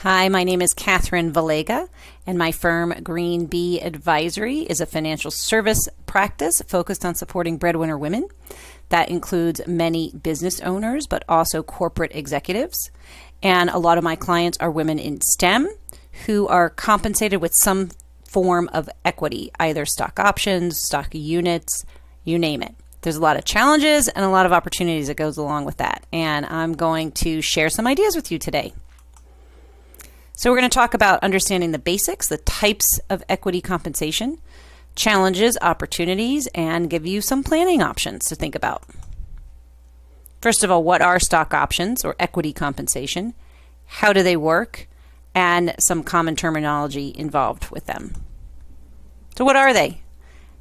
Hi, my name is Catherine Valega, and my firm Green Bee Advisory is a financial service practice focused on supporting breadwinner women. That includes many business owners, but also corporate executives. And a lot of my clients are women in STEM who are compensated with some form of equity, either stock options, stock units, you name it. There's a lot of challenges and a lot of opportunities that goes along with that. And I'm going to share some ideas with you today. So we're going to talk about understanding the basics, the types of equity compensation, challenges, opportunities, and give you some planning options to think about. First of all, what are stock options or equity compensation? How do they work? And some common terminology involved with them. So what are they?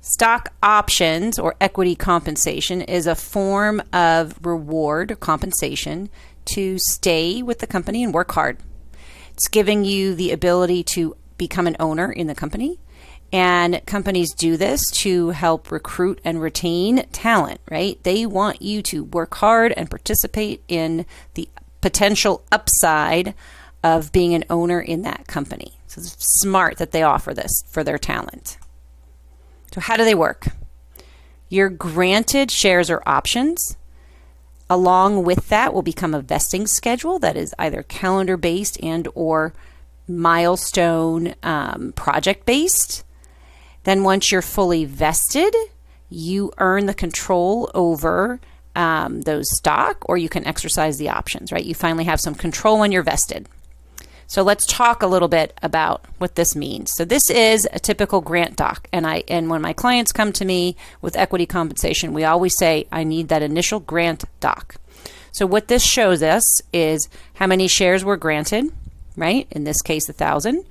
Stock options or equity compensation is a form of reward or compensation to stay with the company and work hard. It's giving you the ability to become an owner in the company, and companies do this to help recruit and retain talent, right? They want you to work hard and participate in the potential upside of being an owner in that company. So it's smart that they offer this for their talent. So how do they work? You're granted shares or options. Along with that will become a vesting schedule that is either calendar-based and or milestone project-based. Then once you're fully vested, you earn the control over those stock, or you can exercise the options, right? You finally have some control when you're vested. So let's talk a little bit about what this means. So this is a typical grant doc, and when my clients come to me with equity compensation, we always say, I need that initial grant doc. So what this shows us is how many shares were granted, right? In this case, 1,000.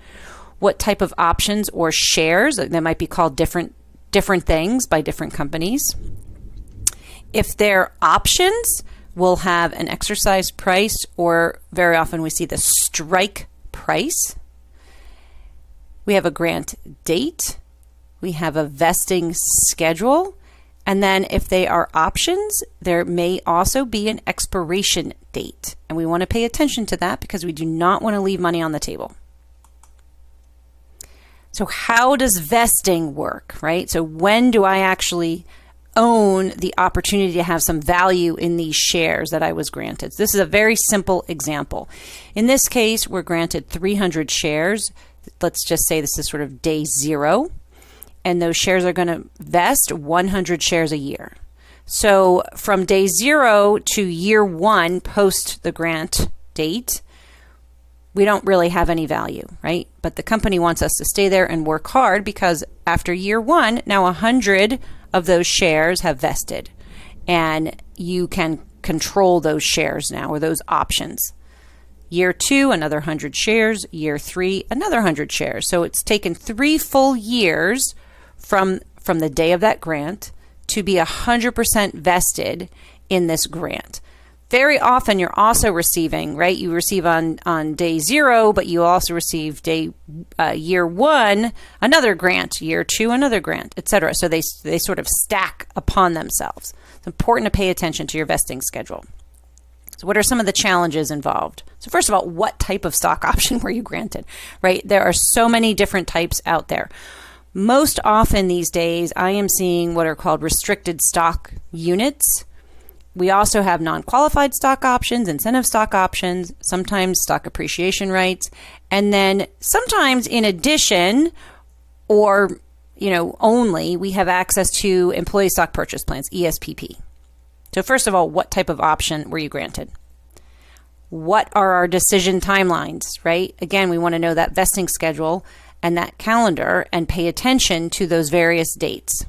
What type of options or shares, that might be called different things by different companies. If they're options, we'll have an exercise price, or very often we see the strike price. We have a grant date. We have a vesting schedule. And then if they are options, there may also be an expiration date. And we want to pay attention to that because we do not want to leave money on the table. So how does vesting work, right? So when do I actually own the opportunity to have some value in these shares that I was granted? This is a very simple example. In this case, we're granted 300 shares. Let's just say this is sort of day 0, and those shares are going to vest 100 shares a year. So from day 0 to year 1 post the grant date, we don't really have any value, right? But the company wants us to stay there and work hard because after year 1, now 100 of those shares have vested, and you can control those shares now, or those options. Year 2, another 100 shares. Year 3, another 100 shares. So it's taken 3 full years from the day of that grant to be 100% vested in this grant. Very often you're also receiving, right? You receive on day 0, but you also receive year 1, another grant, year 2, another grant, etc. So they sort of stack upon themselves. It's important to pay attention to your vesting schedule. So what are some of the challenges involved? So first of all, what type of stock option were you granted, right? There are so many different types out there. Most often these days, I am seeing what are called restricted stock units. We also have non-qualified stock options, incentive stock options, sometimes stock appreciation rights, and then sometimes in addition, or only, we have access to employee stock purchase plans, ESPP. So first of all, what type of option were you granted? What are our decision timelines, right? Again, we want to know that vesting schedule and that calendar and pay attention to those various dates.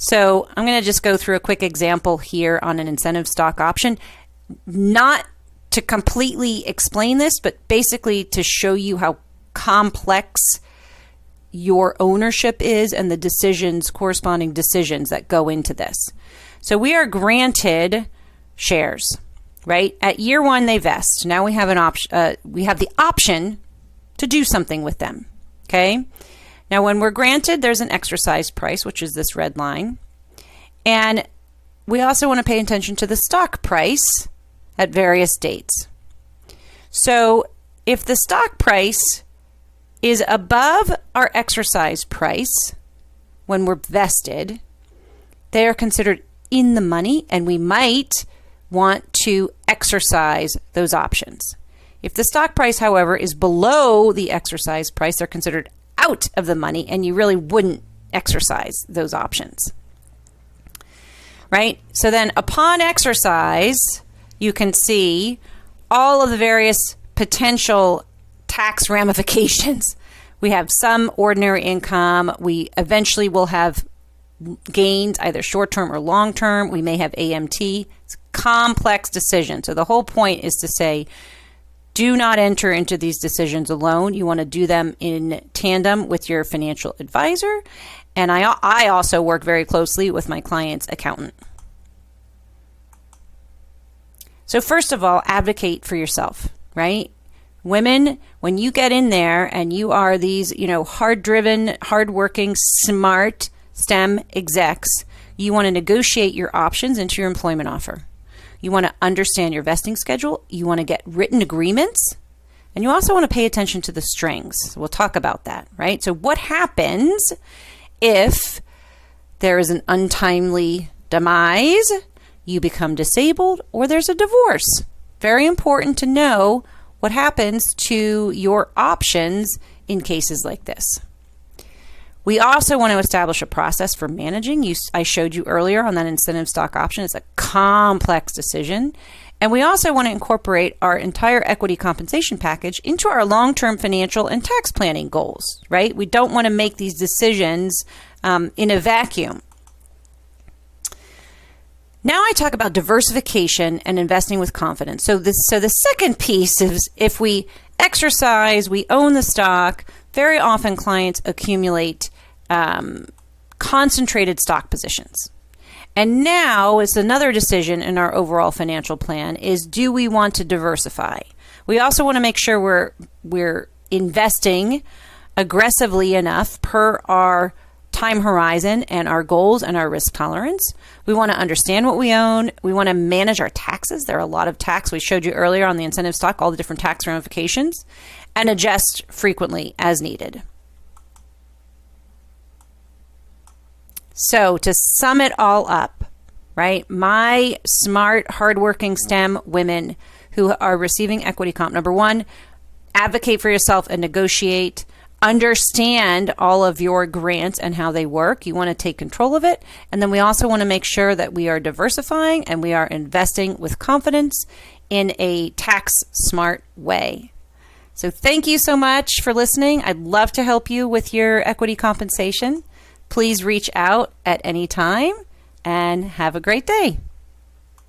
So I'm going to just go through a quick example here on an incentive stock option, not to completely explain this, but basically to show you how complex your ownership is and the corresponding decisions that go into this. So we are granted shares, right? At year 1, they vest. Now we have we have the option to do something with them, okay? Now, when we're granted, there's an exercise price, which is this red line. And we also want to pay attention to the stock price at various dates. So if the stock price is above our exercise price when we're vested, they are considered in the money, and we might want to exercise those options. If the stock price, however, is below the exercise price, they're considered out of the money, and you really wouldn't exercise those options. Right? So then upon exercise, you can see all of the various potential tax ramifications. We have some ordinary income. We eventually will have gains, either short-term or long-term. We may have AMT. It's a complex decision. So the whole point is to say, do not enter into these decisions alone. You want to do them in tandem with your financial advisor. And I also work very closely with my client's accountant. So first of all, advocate for yourself, right? Women, when you get in there and you are these, hard-driven, hard-working, smart STEM execs, you want to negotiate your options into your employment offer. You want to understand your vesting schedule. You want to get written agreements. And you also want to pay attention to the strings. So we'll talk about that, right? So what happens if there is an untimely demise, you become disabled, or there's a divorce? Very important to know what happens to your options in cases like this. We also want to establish a process for managing. I showed you earlier on that incentive stock option. It's a complex decision. And we also want to incorporate our entire equity compensation package into our long-term financial and tax planning goals, right? We don't want to make these decisions in a vacuum. Now I talk about diversification and investing with confidence. So the second piece is, if we exercise, we own the stock, very often clients accumulate concentrated stock positions. And now it's another decision in our overall financial plan is, do we want to diversify? We also want to make sure we're investing aggressively enough per our time horizon and our goals and our risk tolerance. We want to understand what we own. We want to manage our taxes. There are a lot of tax. We showed you earlier on the incentive stock, all the different tax ramifications, and adjust frequently as needed. So to sum it all up, right, my smart, hardworking STEM women who are receiving equity comp, number one, advocate for yourself and negotiate. Understand all of your grants and how they work. You want to take control of it. And then we also want to make sure that we are diversifying and we are investing with confidence in a tax smart way. So thank you so much for listening. I'd love to help you with your equity compensation. Please reach out at any time and have a great day.